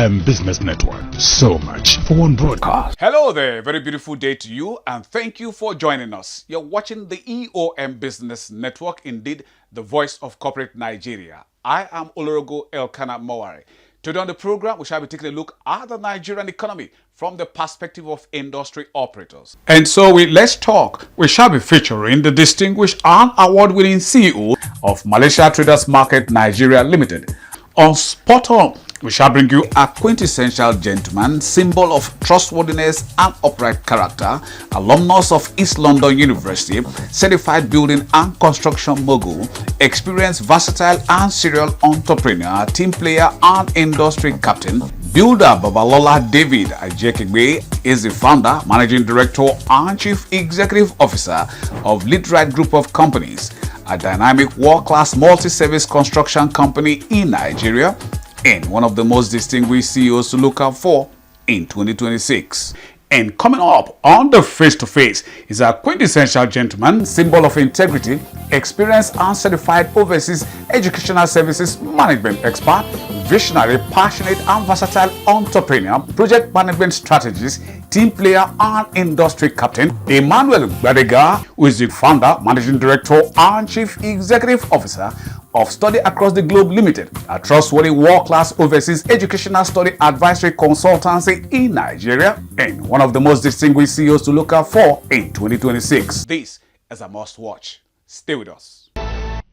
EOM Business Network. So much for one broadcast. Hello there, very beautiful day to you, and thank you for joining us. You're watching the EOM Business Network, indeed the voice of corporate Nigeria. I am Olorogo Elkanah Mowari. Today on the program, we shall be taking a look at the Nigerian economy from the perspective of industry operators. And so let's talk. We shall be featuring the distinguished and award-winning CEO of Malaysia Traders Market Nigeria Limited. On Spot On, we shall bring you a quintessential gentleman, symbol of trustworthiness and upright character, alumnus of East London University, certified building and construction mogul, experienced, versatile and serial entrepreneur, team player and industry captain. Builder Babalola David Ajekegbe is the founder, managing director and chief executive officer of LEADRITE Group of Companies, a dynamic world-class multi-service construction company in Nigeria, and one of the most distinguished CEOs to look out for in 2026. And coming up on the face-to-face is a quintessential gentleman, symbol of integrity, experienced and certified overseas educational services management expert, visionary, passionate and versatile entrepreneur, project management strategist, team player and industry captain, Emmanuel Badega, who is the founder, managing director and chief executive officer of Study Across the Globe Limited, a trustworthy world-class overseas educational study advisory consultancy in Nigeria, and one of the most distinguished CEOs to look out for in 2026. This is a must-watch. Stay with us.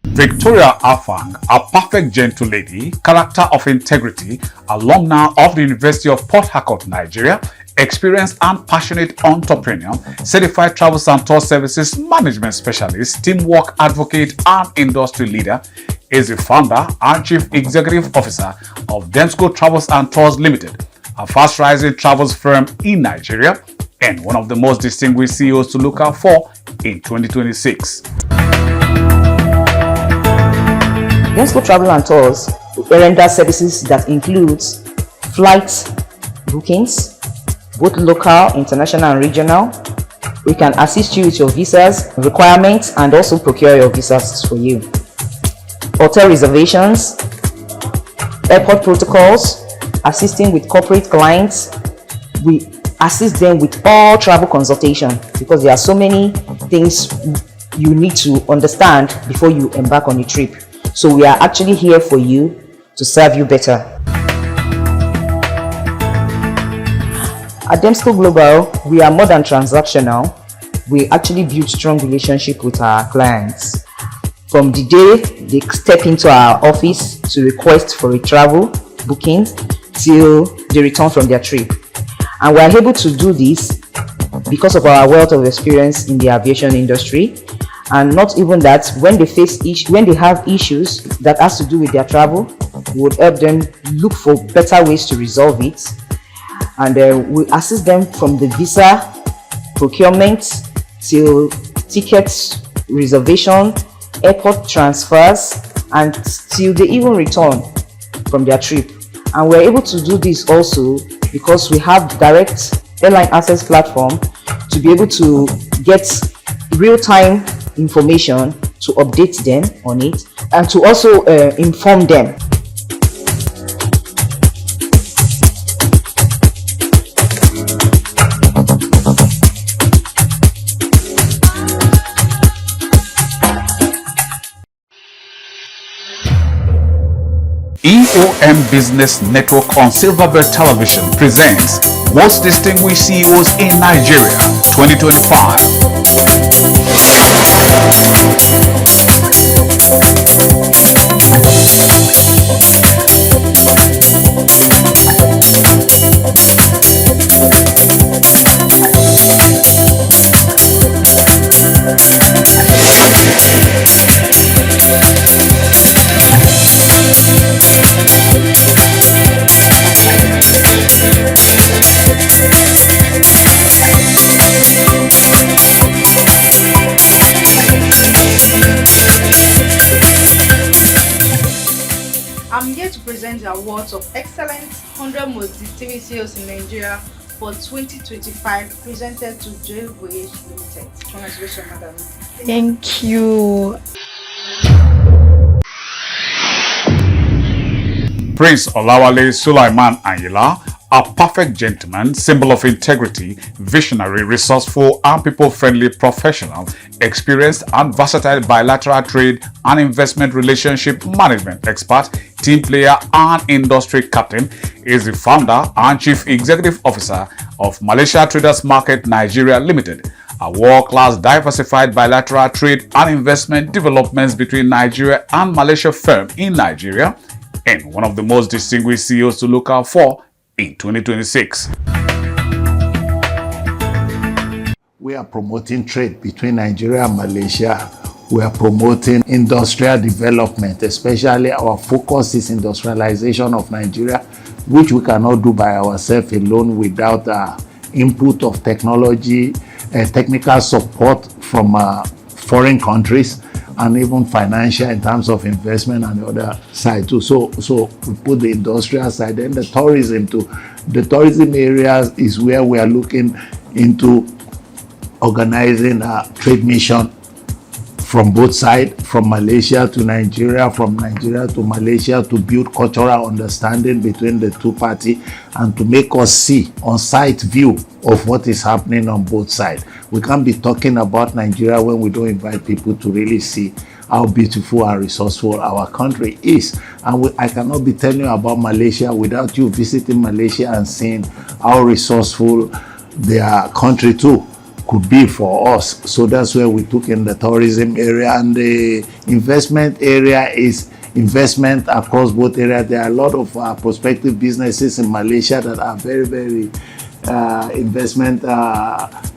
Victoria Afang, a perfect gentle lady, character of integrity, alumna of the University of Port Harcourt, Nigeria, experienced and passionate entrepreneur, certified travels and tour services management specialist, teamwork advocate and industry leader, is the founder and chief executive officer of Demsco Travels and Tours Limited, a fast-rising travels firm in Nigeria, and one of the most distinguished CEOs to look out for in 2026. Demsco Travel and Tours render services that includes flight bookings, both local, international and regional. We can assist you with your visas requirements and also procure your visas for you. Hotel reservations, airport protocols, assisting with corporate clients. We assist them with all travel consultation because there are so many things you need to understand before you embark on a trip. So we are actually here for you to serve you better. At Demsco Global, we are more than transactional. We actually build strong relationship with our clients. From the day they step into our office to request for a travel booking till they return from their trip. And we are able to do this because of our wealth of experience in the aviation industry. And not even that, when they have issues that has to do with their travel, we would help them look for better ways to resolve it. And we assist them from the visa procurement till tickets reservation, airport transfers, and till they even return from their trip. And we're able to do this also because we have direct airline access platform to be able to get real-time information to update them on it and to also inform them. EOM Business Network on Silverbird Television presents Most Distinguished CEOs in Nigeria 2025. I'm here to present the awards of Excellent 100 Most Distinguished CEOs in Nigeria for 2025, presented to Joy Voyage Limited. Congratulations, madam. Thank you. Prince Olawale Sulaiman Anyila, a perfect gentleman, symbol of integrity, visionary, resourceful, and people-friendly professional, experienced and versatile bilateral trade and investment relationship management expert, team player, and industry captain, is the founder and chief executive officer of Malaysia Traders Market Nigeria Limited, a world-class diversified bilateral trade and investment developments between Nigeria and Malaysia firm in Nigeria, and one of the most distinguished CEOs to look out for in 2026. We are promoting trade between Nigeria and Malaysia. We are promoting industrial development, especially our focus is industrialization of Nigeria, which we cannot do by ourselves alone without input of technology, technical support from foreign countries, and even financial in terms of investment on the other side too. So we put the industrial side, then the tourism too. The tourism areas is where we are looking into organizing a trade mission from both sides, from Malaysia to Nigeria, from Nigeria to Malaysia, to build cultural understanding between the two parties and to make us see on-site view of what is happening on both sides. We can't be talking about Nigeria when we don't invite people to really see how beautiful and resourceful our country is. And I cannot be telling you about Malaysia without you visiting Malaysia and seeing how resourceful their country too could be for us. So that's where we took in the tourism area, and the investment area is investment across both areas. There are a lot of prospective businesses in Malaysia that are very, very investment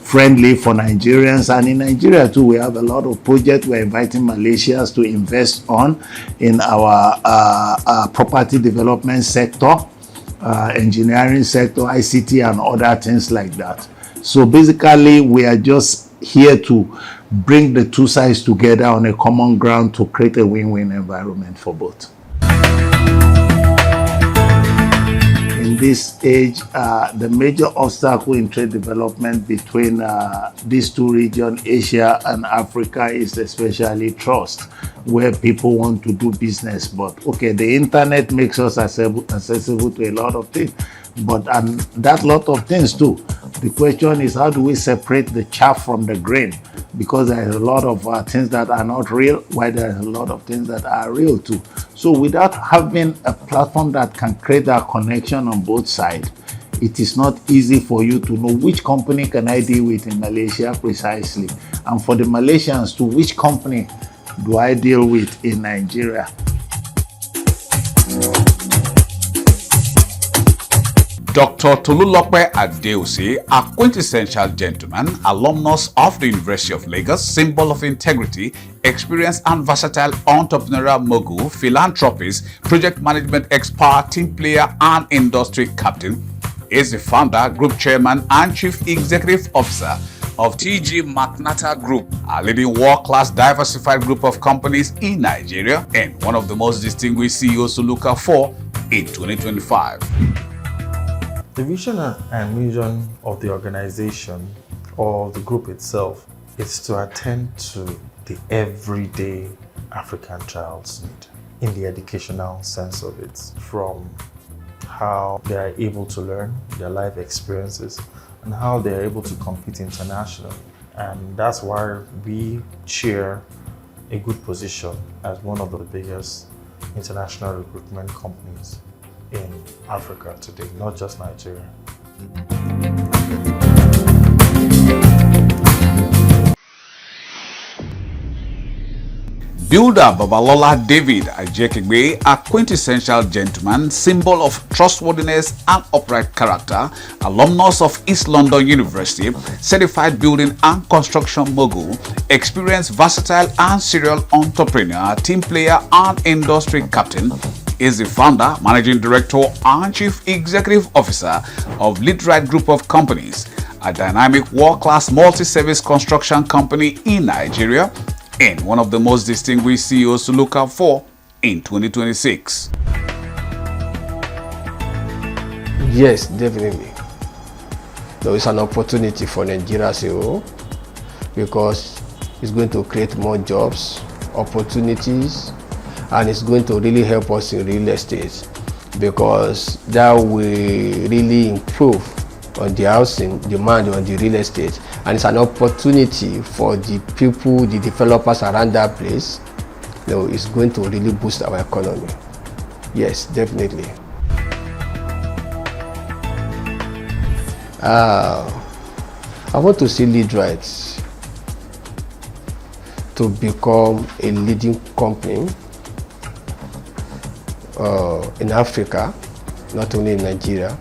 friendly for Nigerians, and in Nigeria too we have a lot of projects we're inviting Malaysians to invest on in our property development sector, engineering sector, ICT, and other things like that. So basically we are just here to bring the two sides together on a common ground to create a win-win environment for both. In this age, the major obstacle in trade development between these two regions, Asia and Africa, is especially trust, where people want to do business. But okay, the internet makes us accessible to a lot of things, but that lot of things too. The question is, how do we separate the chaff from the grain? Because there is a lot of things that are not real, while there is a lot of things that are real too. So without having a platform that can create that connection on both sides, it is not easy for you to know which company can I deal with in Malaysia precisely. And for the Malaysians too, which company do I deal with in Nigeria? Dr. Tolulope Adeosi, a quintessential gentleman, alumnus of the University of Lagos, symbol of integrity, experienced and versatile entrepreneurial mogul, philanthropist, project management expert, team player, and industry captain, is the founder, group chairman, and chief executive officer of TG MARCHNATA Group, a leading world-class diversified group of companies in Nigeria, and one of the most distinguished CEOs to look out for in 2025. The vision and mission of the organization or the group itself is to attend to the everyday African child's need in the educational sense of it, from how they are able to learn, their life experiences, and how they are able to compete internationally. And that's why we share a good position as one of the biggest international recruitment companies in Africa today, not just Nigeria. Builder Babalola David Ajekegbe, a quintessential gentleman, symbol of trustworthiness and upright character, alumnus of East London University, certified building and construction mogul, experienced, versatile and serial entrepreneur, team player and industry captain, is the founder, managing director and chief executive officer of LEADRITE Group of Companies, a dynamic world-class multi-service construction company in Nigeria, and one of the most distinguished CEOs to look out for in 2026. Yes, definitely. There is an opportunity for Nigeria as a whole, because it's going to create more jobs, opportunities, and it's going to really help us in real estate. because that will really improve on the housing demand on the real estate, and it's an opportunity for the people, the developers around that place. It's going to really boost our economy. Yes, definitely. I want to see LEADRITE to become a leading company in Africa, not only in Nigeria,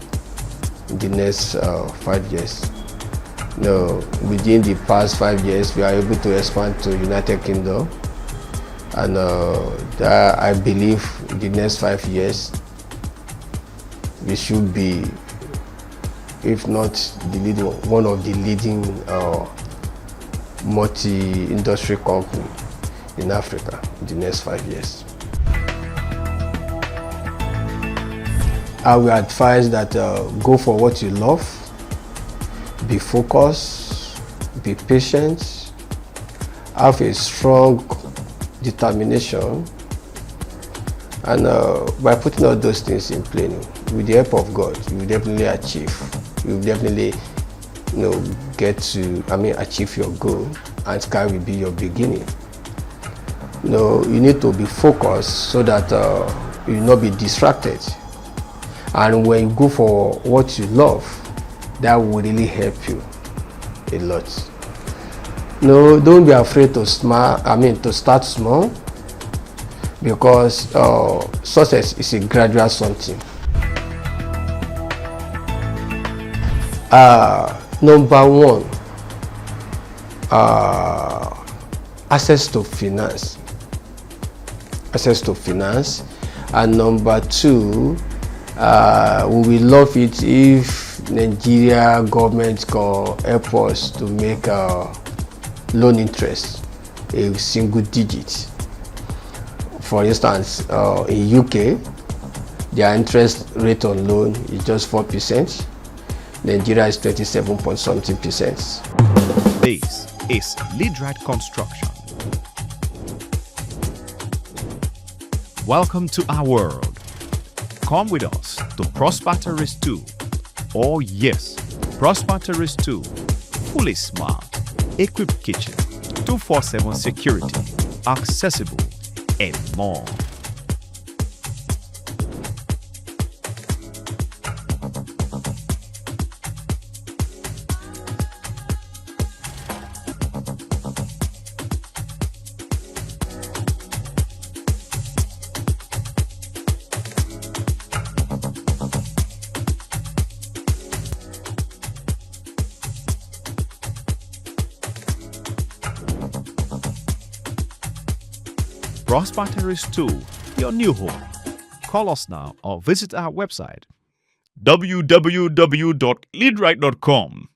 in the next 5 years. Within the past 5 years, we are able to expand to United Kingdom, and that I believe in the next 5 years we should be, if not the leading, one of the leading multi-industry company in Africa in the next 5 years. I will advise that go for what you love, be focused, be patient, have a strong determination, and by putting all those things in play, with the help of God, you will definitely achieve. You will definitely achieve your goal, and sky will be your beginning. You need to be focused so that you will not be distracted. And when you go for what you love, that will really help you a lot. Don't be afraid to start small, because success is a gradual something. Number one, access to finance. And number two, we will love it if Nigeria government can help us to make loan interest a single digit. For instance, in UK, their interest rate on loan is just 4%. Nigeria is 27.something%. This is LEADRITE Construction. Welcome to our world. Come with us to Prosper Terrace 2. Oh yes, Prosper Terrace 2. Fully smart, equipped kitchen, 247 security, accessible, and more. Prosper Terrace 2, your new home. Call us now or visit our website www.leadrite.com.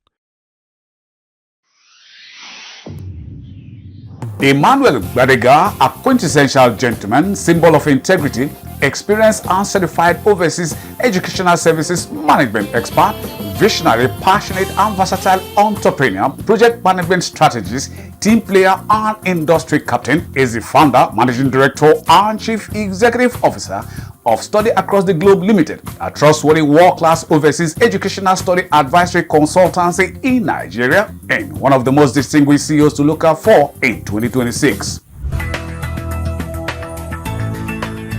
Emmanuel Badega, a quintessential gentleman, symbol of integrity, experienced and certified overseas educational services management expert, visionary, passionate and versatile entrepreneur, project management strategist, team player and industry captain, is the founder, managing director and chief executive officer of Study Across the Globe Limited, a trustworthy world-class overseas educational study advisory consultancy in Nigeria, and one of the most distinguished CEOs to look out for in 2026.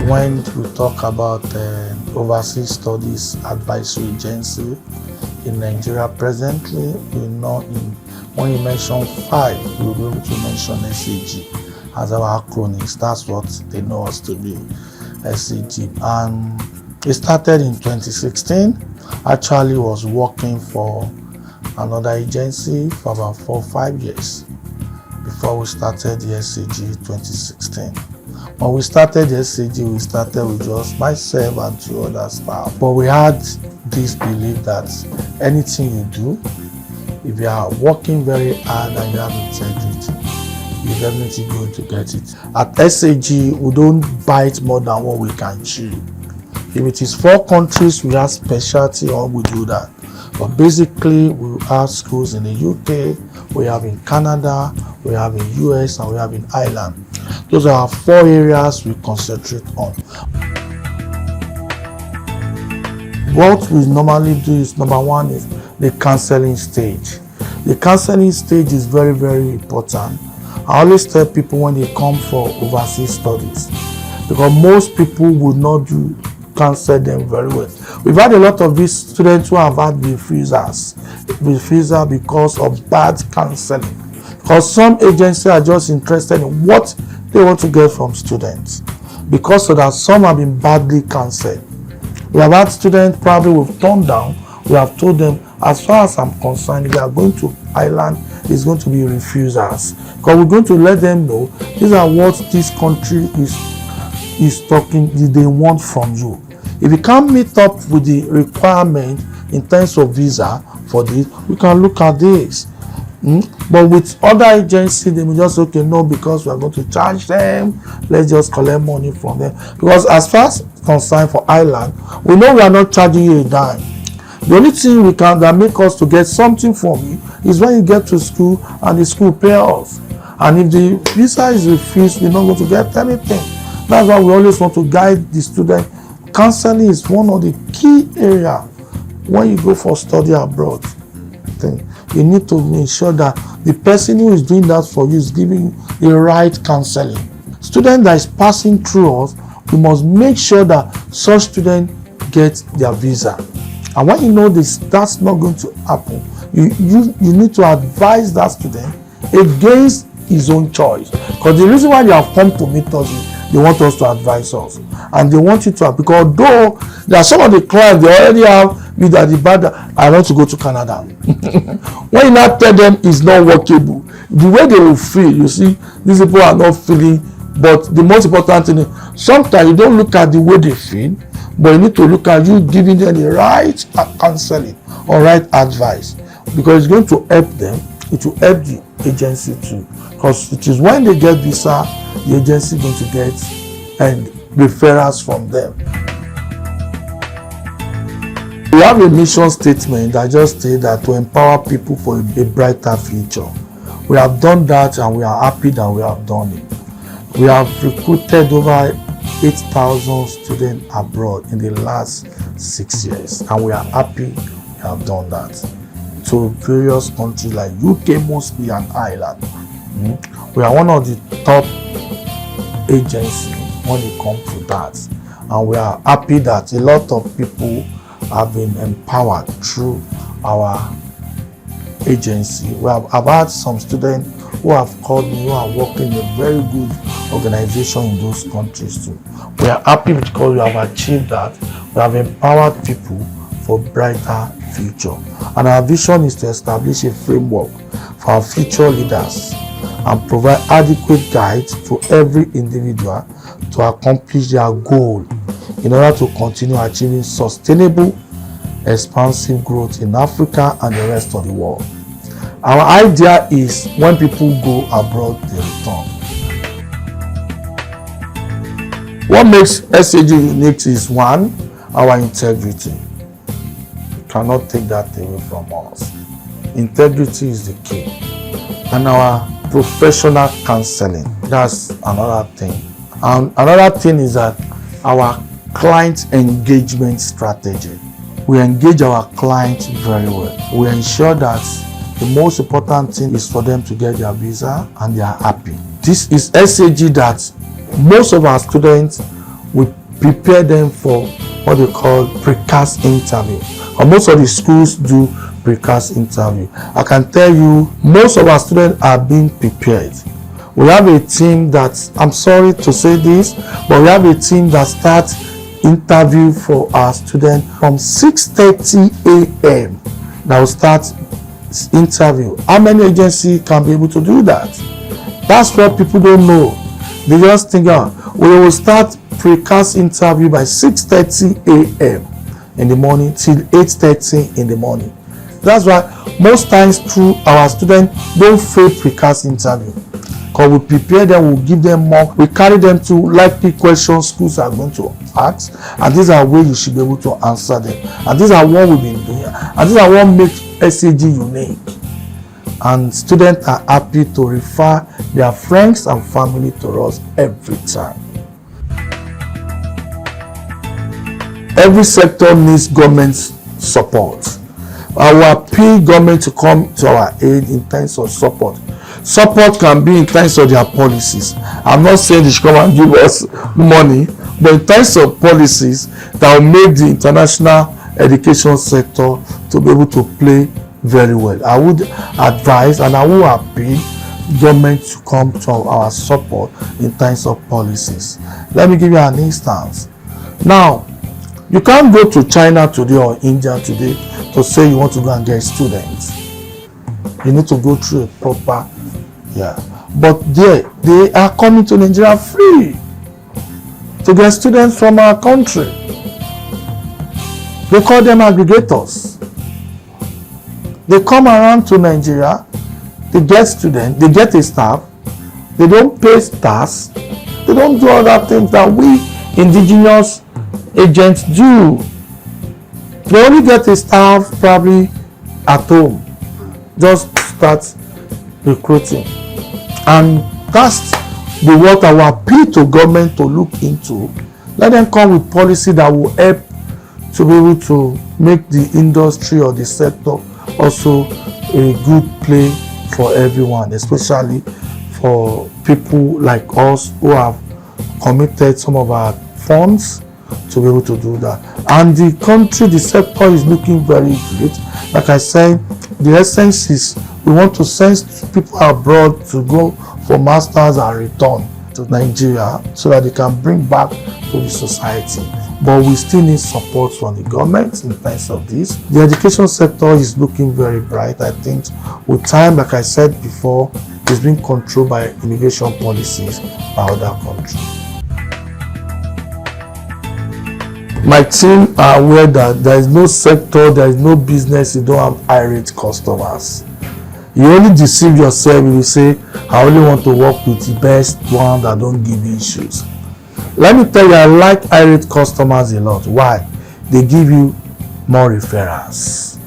When we talk about overseas studies advisory agency in Nigeria presently, when you mention 5, you'll be able to mention SAG as our acronyms. That's what they know us to be, SAG. And it started in 2016. Actually was working for another agency for about 4 or 5 years before we started the SAG 2016. When we started the SAG, we started with just myself and 2 other staff. But we had this belief that anything you do, if you are working very hard and you have integrity, you're definitely going to get it. At SAG, we don't bite more than what we can chew. If it is 4 countries, we have specialty on, we do that. But basically, we have schools in the UK, we have in Canada, we have in US, and we have in Ireland. Those are 4 areas we concentrate on. What we normally do is, number one is the counseling stage. The counseling stage is very, very important. I always tell people when they come for overseas studies, because most people would not do counsel them very well. We've had a lot of these students who have had refusals because of bad counseling. Because some agencies are just interested in what they want to get from students. Because of that, some have been badly counseled. We have had students probably we've turned down. We have told them, as far as I'm concerned, if they are going to Ireland, it's going to be refusals. Because we're going to let them know these are what this country is talking, they want from you. If you can't meet up with the requirement in terms of visa for this, we can look at this. But with other agencies, they will just say, okay, no, because we are going to charge them, let's just collect money from them. Because as far as concerned for Ireland, we know we are not charging you a dime. The only thing we can that make us to get something from you is when you get to school and the school pay us. And if the visa is refused, we're not going to get anything. That's why we always want to guide the student. Counseling is one of the key areas when you go for study abroad. You need to make sure that the person who is doing that for you is giving you the right counseling. Student that is passing through us, we must make sure that such student gets their visa. And when you know this, that's not going to happen, you need to advise that student against his own choice. Because the reason why they have come to meet us is they want us to advise us. And they want you to, because although there are some of the clients, they already have with the bad, I want to go to Canada. When you now tell them it's not workable, the way they will feel, you see, these people are not feeling. But the most important thing is, sometimes you don't look at the way they feel, but you need to look at you giving them the right counseling or right advice, because it's going to help them. It will help the agency too, because it is when they get visa, the agency is going to get and referrals from them. We have a mission statement that just states that to empower people for a brighter future. We have done that and we are happy that we have done it. We have recruited over 8,000 students abroad in the last 6 years, and we are happy we have done that to various countries like UK mostly and Ireland. We are one of the top agencies when it comes to that, and we are happy that a lot of people have been empowered through our agency. I've had some students who have called me who are working in a very good organization in those countries too. We are happy because we have achieved that. We have empowered people for brighter future. And our vision is to establish a framework for our future leaders and provide adequate guides to every individual to accomplish their goal in order to continue achieving sustainable, expansive growth in Africa and the rest of the world. Our idea is when people go abroad, they return. What makes SAG unique is one, our integrity. You cannot take that away from us. Integrity is the key. And our professional counseling, that's another thing. And another thing is that our client engagement strategy. We engage our clients very well. We ensure that the most important thing is for them to get their visa and they are happy. This is SAG that most of our students, we prepare them for what they call precast interview. Or most of the schools do precast interview. I can tell you, most of our students are being prepared. We have a team that, I'm sorry to say this, but we have a team that starts interview for our students from 6:30 a.m. That will start interview. How many agencies can be able to do that? That's what people don't know. They just think, we will start precast interview by 6:30 a.m. in the morning till 8:30 in the morning. That's why most times through our students don't fail precast interview. Because we prepare them, we give them more, we carry them to likely questions schools are going to ask, and these are ways you should be able to answer them. And these are what we've been doing, and these are what makes SAG unique. And students are happy to refer their friends and family to us every time. every sector needs government support. I will appeal government to come to our aid in terms of support. Support can be in terms of their policies. I'm not saying they should come and give us money, but in terms of policies that will make the international education sector to be able to play very well. I would advise and I will appeal government to come to our support in terms of policies. Let me give you an instance. Now, you can't go to China today or India today to say you want to go and get students. You need to go through a proper, but they are coming to Nigeria free to get students from our country. They call them aggregators. They come around to Nigeria, they get students, they get a staff, they don't pay staff, they don't do other things that we indigenous agents do. They only get a staff probably at home, just start recruiting. And that's the what I will appeal to government to look into. Let them come with policy that will help to be able to make the industry or the sector also a good play for everyone, especially for people like us who have committed some of our funds to be able to do that. And the country, the sector is looking very good. Like I said, the essence is we want to send people abroad to go for masters and return to Nigeria so that they can bring back to the society. But we still need support from the government in terms of this. The education sector is looking very bright. I think with time, like I said before, it's being controlled by immigration policies by other countries. My team are aware that there is no sector, there is no business you don't have irate customers. You only deceive yourself if you say, I only want to work with the best one that don't give you issues. Let me tell you, I like irate customers a lot. Why? They give you more referrals.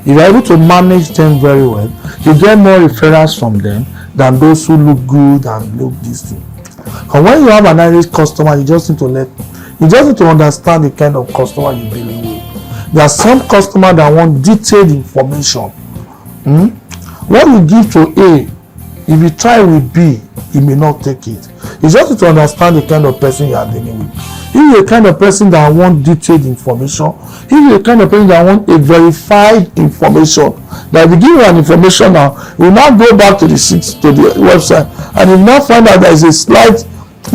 If you're able to manage them very well, you get more referrals from them than those who look good and look decent. And when you have an irate customer, you just need to understand the kind of customer you're dealing with. There are some customers that want detailed information. What you give to A, if you try with B, he may not take it. You just need to understand the kind of person you are dealing with. If you're the kind of person that wants detailed information, if you're the kind of person that wants a verified information, that if you give you an information now, you will now go back to the website, and you will now find out there is a slight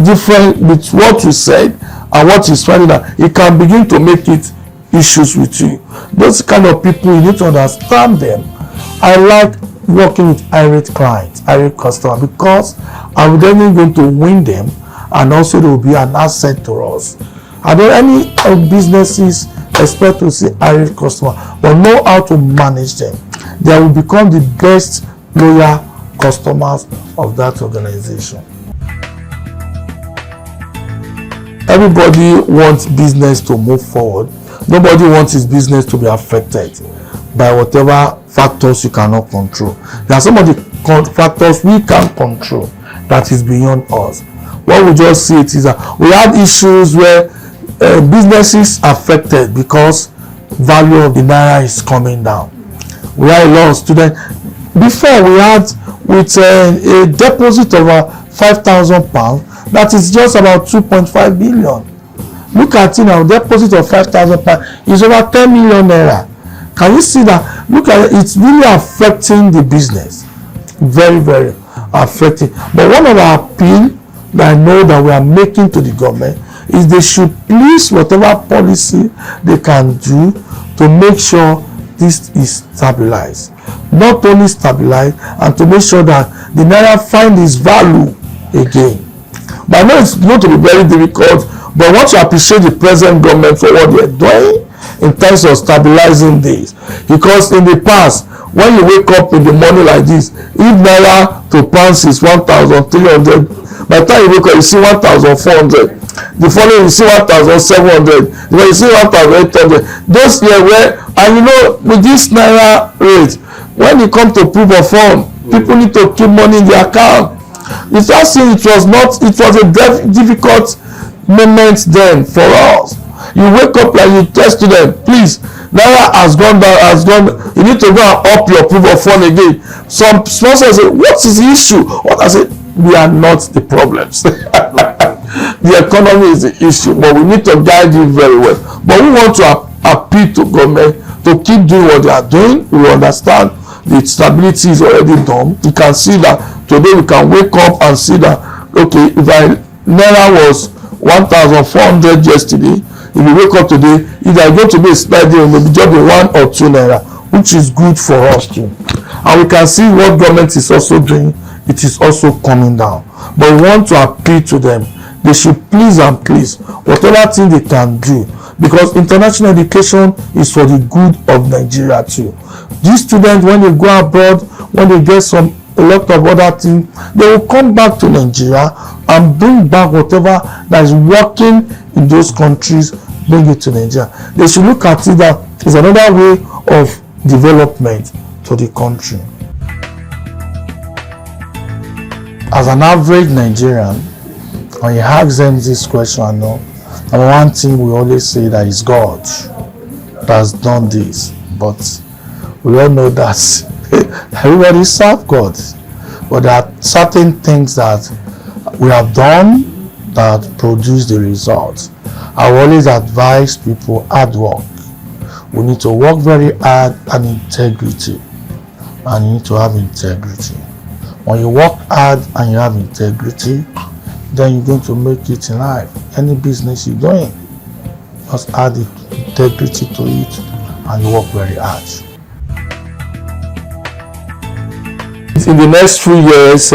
difference with what you said and what is finding out, it can begin to make it issues with you. Those kind of people, you need to understand them. I like working with irate clients, irate customers, because I'm then going to win them, and also they will be an asset to us. And then any businesses expect to see irate customers, but know how to manage them. They will become the best loyal customers of that organization. Everybody wants business to move forward. Nobody wants his business to be affected by whatever factors you cannot control. There are some of the factors we can control that is beyond us. What we just see it is that we have issues where businesses affected because value of the naira is coming down. We have a lot of students. Before we had with a deposit of £5,000, that is just about 2.5 billion. Look at it now, deposit of £5,000 is over 10 million naira. Can you see that? Look at it, it's really affecting the business. Very, very affecting. But one of our appeal that I know that we are making to the government is they should please whatever policy they can do to make sure this is stabilized. Not only stabilized, and to make sure that the naira find its value again. But I know it's going to be very difficult, but I want to appreciate the present government for what they're doing in terms of stabilizing this. Because in the past, when you wake up in the morning like this, if naira to pounds is 1,300, by the time you wake up, you see 1,400. The following, you see 1,700. Then you see 1,800. Those years where, and you know, with this naira rate, when you come to proof of fund, people need to keep money in their account. It's just saying it was a difficult moment then for us. You wake up like you test to them, please, naira has gone down, you need to go and up your proof of fund again. Some sponsors say, what is the issue? What I say, we are not the problems. The economy is the issue, but we need to guide you very well. But we want to appeal to government to keep doing what they are doing. We understand the stability is already done. You can see that today we can wake up and see that, okay, if naira was 1,400 yesterday, if you wake up today, if I go to be a slight day, maybe just be 1 or 2 naira, which is good for us too. And we can see what government is also doing. It is also coming down. But we want to appeal to them. They should please and please, whatever thing they can do, because international education is for the good of Nigeria too. These students, when they go abroad, when they get a lot of other things, they will come back to Nigeria and bring back whatever that is working in those countries, bring it to Nigeria. They should look at it that it's another way of development to the country. As an average Nigerian, when you ask them this question, number one thing we always say that is God that has done this. But we all know that everybody serves God. But there are certain things that we have done that produce the results. I always advise people hard work. We need to work very hard and integrity. And you need to have integrity. When you work hard and you have integrity, then you're going to make it in life. Any business you're doing, just add the integrity to it and you work very hard. In the next few years,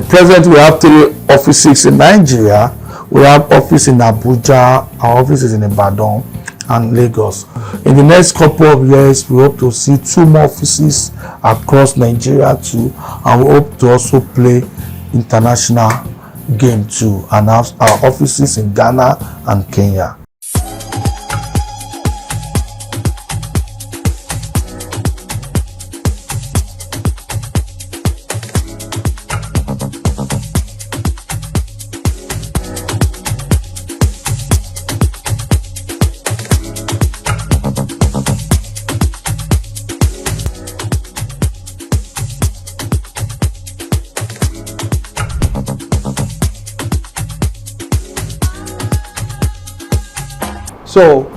presently we have 3 offices in Nigeria. We have office in Abuja, our office is in Ibadan and Lagos. In the next couple of years, we hope to see 2 more offices across Nigeria too, and we hope to also play international game too, and have our offices in Ghana and Kenya. So,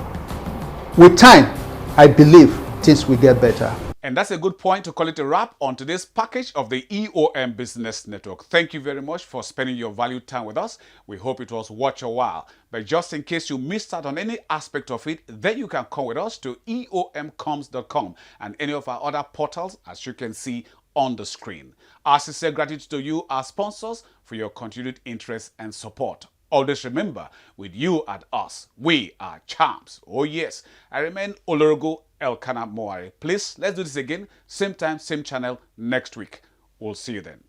with time, I believe things will get better. And that's a good point to call it a wrap on today's package of the EOM Business Network. Thank you very much for spending your valued time with us. We hope it was worth your while. But just in case you missed out on any aspect of it, then you can come with us to eomcoms.com and any of our other portals, as you can see on the screen. Our sincere gratitude to you, our sponsors, for your continued interest and support. Always remember, with you and us, we are champs. Oh yes, I remain Olorogo Elkanah Mowari. Please, let's do this again, same time, same channel next week. We'll see you then.